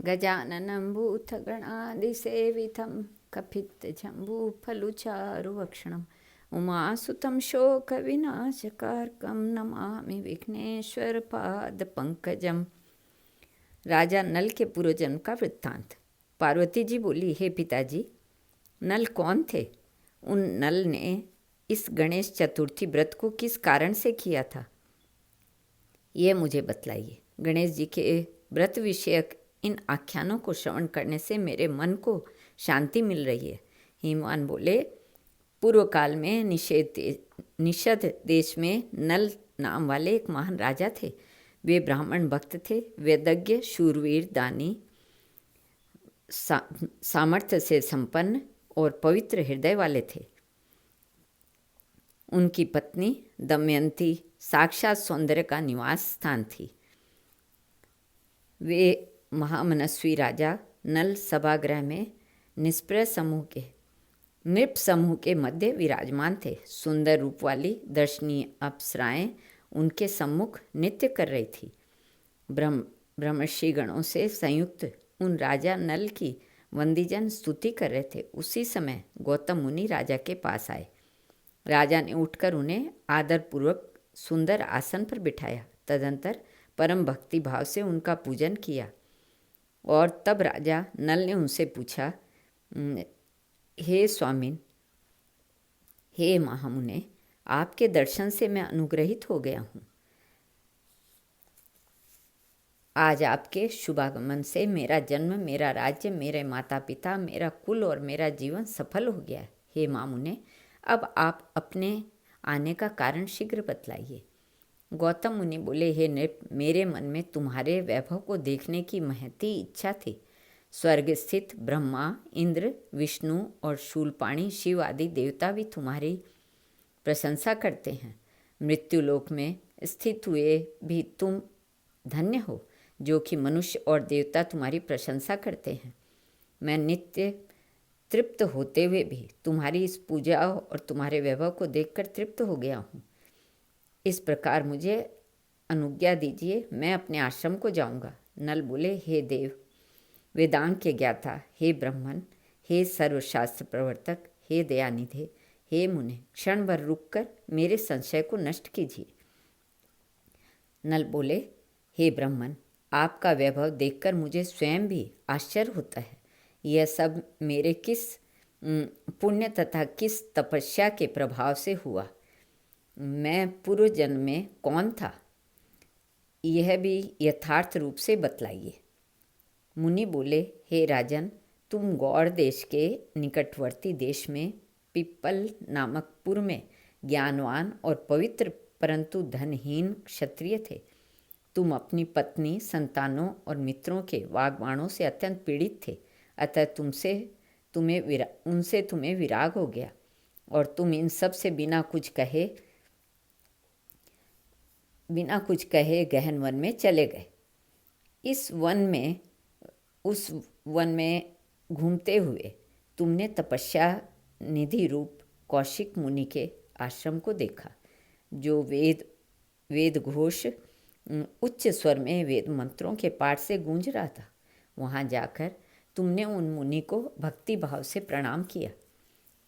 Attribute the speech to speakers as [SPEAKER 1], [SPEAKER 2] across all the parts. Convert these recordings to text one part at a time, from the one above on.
[SPEAKER 1] गजाननं भूतगणादिसेवितं कपित्तजम्बूफलचारुभक्षणम् उमासुतं शोकविनाशकारकं नमामि विघ्नेश्वरपादपंकजम। राजा नल के पूर्वजन्म का वृत्तांत। पार्वती जी बोली, हे पिताजी, नल कौन थे? उन नल ने इस गणेश चतुर्थी व्रत को किस कारण से किया था, ये मुझे बतलाइए। गणेश जी के व्रत विषयक इन आख्यानों को श्रवण करने से मेरे मन को शांति मिल रही है। हिमवान बोले, पूर्व काल में निषद देश में नल नाम वाले एक महान राजा थे। वे ब्राह्मण भक्त थे, वेदज्ञ, शूरवीर, दानी, सामर्थ्य से संपन्न और पवित्र हृदय वाले थे। उनकी पत्नी दमयंती साक्षात सौंदर्य का निवास स्थान थी। वे महामनस्वी राजा नल सभागृह में निष्प्रय नृप समूह के मध्य विराजमान थे। सुंदर रूप वाली दर्शनीय अप्सराएं उनके सम्मुख नृत्य कर रही थी। ब्रह्मर्षि गणों से संयुक्त उन राजा नल की वंदीजन स्तुति कर रहे थे। उसी समय गौतम मुनि राजा के पास आए। राजा ने उठकर उन्हें आदरपूर्वक सुंदर आसन पर बिठाया। तदंतर परम भक्ति भाव से उनका पूजन किया और तब राजा नल ने उनसे पूछा, हे स्वामिन, हे महामुने, आपके दर्शन से मैं अनुग्रहित हो गया हूँ। आज आपके शुभागमन से मेरा जन्म, मेरा राज्य, मेरे माता पिता, मेरा कुल और मेरा जीवन सफल हो गया है। हे महामुने, अब आप अपने आने का कारण शीघ्र बतलाइए। गौतम मुनि बोले, हे नृप, मेरे मन में तुम्हारे वैभव को देखने की महती इच्छा थी। स्वर्ग स्थित ब्रह्मा, इंद्र, विष्णु और शूलपाणी शिव आदि देवता भी तुम्हारी प्रशंसा करते हैं। मृत्युलोक में स्थित हुए भी तुम धन्य हो, जो कि मनुष्य और देवता तुम्हारी प्रशंसा करते हैं। मैं नित्य तृप्त होते हुए भी तुम्हारी इस पूजा और तुम्हारे वैभव को देखकर तृप्त हो गया हूँ। इस प्रकार मुझे अनुज्ञा दीजिए, मैं अपने आश्रम को जाऊँगा। नल बोले, हे देव, वेदांग के ज्ञाता, हे ब्रह्मन, हे सर्वशास्त्र प्रवर्तक, हे दयानिधे, हे मुने, क्षण भर रुककर मेरे संशय को नष्ट कीजिए। नल बोले, हे ब्रह्मन, आपका वैभव देखकर मुझे स्वयं भी आश्चर्य होता है। यह सब मेरे किस पुण्य तथा किस तपस्या के प्रभाव से हुआ। मैं पूर्व जन्म में कौन था, यह भी यथार्थ रूप से बतलाइए। मुनि बोले, हे राजन, तुम गौड़ देश के निकटवर्ती देश में पिप्पल नामक पुर में ज्ञानवान और पवित्र परंतु धनहीन क्षत्रिय थे। तुम अपनी पत्नी, संतानों और मित्रों के वाग्बाणों से अत्यंत पीड़ित थे। अतः उनसे तुम्हें विराग हो गया और तुम इन सब से बिना कुछ कहे गहन वन में चले गए। उस वन में घूमते हुए तुमने तपस्या निधि रूप कौशिक मुनि के आश्रम को देखा, जो वेद घोष उच्च स्वर में वेद मंत्रों के पाठ से गूंज रहा था। वहाँ जाकर तुमने उन मुनि को भक्ति भाव से प्रणाम किया।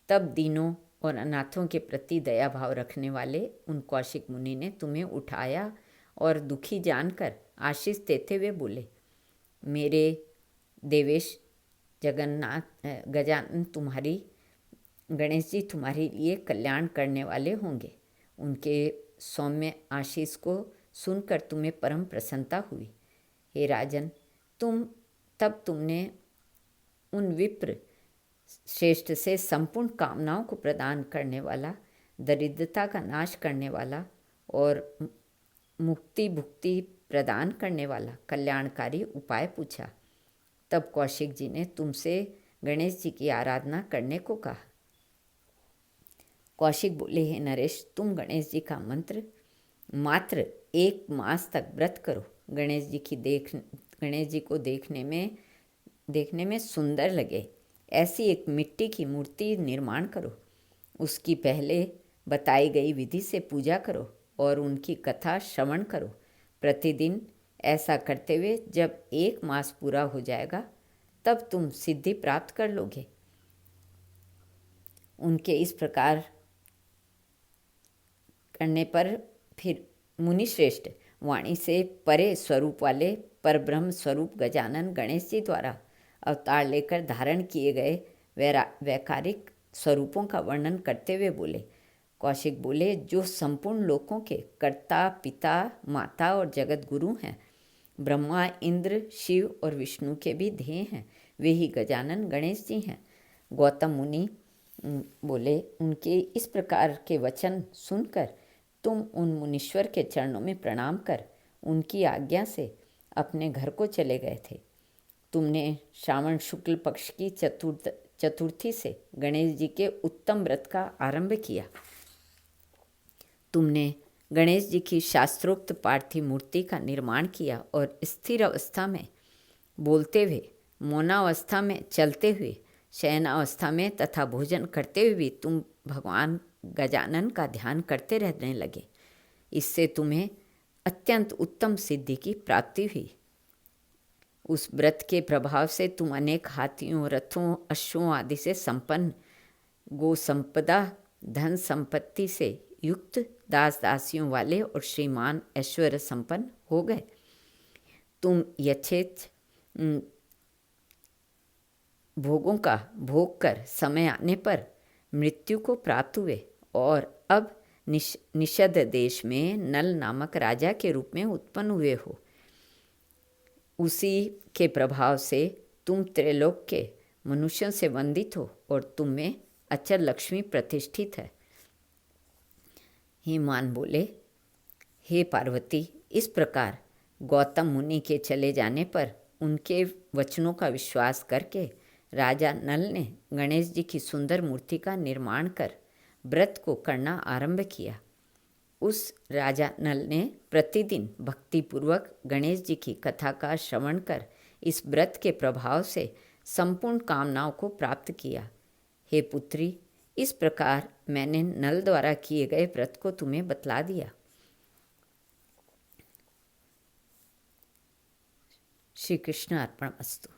[SPEAKER 1] तब दीनों और अनाथों के प्रति दया भाव रखने वाले उन कौशिक मुनि ने तुम्हें उठाया और दुखी जानकर आशीष देते हुए बोले, मेरे देवेश गजानन गणेश जी तुम्हारे लिए कल्याण करने वाले होंगे। उनके सौम्य आशीष को सुनकर तुम्हें परम प्रसन्नता हुई। हे राजन, तुमने उन विप्र श्रेष्ठ से संपूर्ण कामनाओं को प्रदान करने वाला, दरिद्रता का नाश करने वाला और मुक्ति भुक्ति प्रदान करने वाला कल्याणकारी उपाय पूछा। तब कौशिक जी ने तुमसे गणेश जी की आराधना करने को कहा। कौशिक बोले, हे नरेश, तुम गणेश जी का मात्र 1 मास तक व्रत करो। गणेश जी को देखने में सुंदर लगे ऐसी एक मिट्टी की मूर्ति निर्माण करो। उसकी पहले बताई गई विधि से पूजा करो और उनकी कथा श्रवण करो। प्रतिदिन ऐसा करते हुए जब 1 मास पूरा हो जाएगा तब तुम सिद्धि प्राप्त कर लोगे। उनके इस प्रकार करने पर फिर मुनिश्रेष्ठ वाणी से परे स्वरूप वाले परब्रह्म स्वरूप गजानन गणेश जी द्वारा अवतार लेकर धारण किए गए वैकारिक स्वरूपों का वर्णन करते हुए बोले। कौशिक बोले, जो संपूर्ण लोकों के कर्ता, पिता, माता और जगत गुरु हैं, ब्रह्मा, इंद्र, शिव और विष्णु के भी ध्येय हैं, वे ही गजानन गणेश जी हैं। गौतम मुनि बोले, उनके इस प्रकार के वचन सुनकर तुम उन मुनीश्वर के चरणों में प्रणाम कर उनकी आज्ञा से अपने घर को चले गए थे। तुमने श्रावण शुक्ल पक्ष की चतुर्थी से गणेश जी के उत्तम व्रत का आरंभ किया। तुमने गणेश जी की शास्त्रोक्त पार्थिव मूर्ति का निर्माण किया और स्थिर अवस्था में बोलते हुए, मौनावस्था में चलते हुए, शयनावस्था में तथा भोजन करते हुए भी तुम भगवान गजानन का ध्यान करते रहने लगे। इससे तुम्हें अत्यंत उत्तम सिद्धि की प्राप्ति हुई। उस व्रत के प्रभाव से तुम अनेक हाथियों, रथों, अश्वों आदि से संपन्न, गो संपदा, धन संपत्ति से युक्त, दास दासियों वाले और श्रीमान ऐश्वर्य संपन्न हो गए। तुम यथेच भोगों का भोग कर समय आने पर मृत्यु को प्राप्त हुए और अब निषद देश में नल नामक राजा के रूप में उत्पन्न हुए हो। उसी के प्रभाव से तुम त्रैलोक के मनुष्यों से वंदित हो और तुम में अचल लक्ष्मी प्रतिष्ठित है। हिमान बोले, हे पार्वती, इस प्रकार गौतम मुनि के चले जाने पर उनके वचनों का विश्वास करके राजा नल ने गणेश जी की सुंदर मूर्ति का निर्माण कर व्रत को करना आरंभ किया। उस राजा नल ने प्रतिदिन भक्तिपूर्वक गणेश जी की कथा का श्रवण कर इस व्रत के प्रभाव से संपूर्ण कामनाओं को प्राप्त किया। हे पुत्री, इस प्रकार मैंने नल द्वारा किए गए व्रत को तुम्हें बतला दिया। श्री कृष्ण अर्पणमस्तु।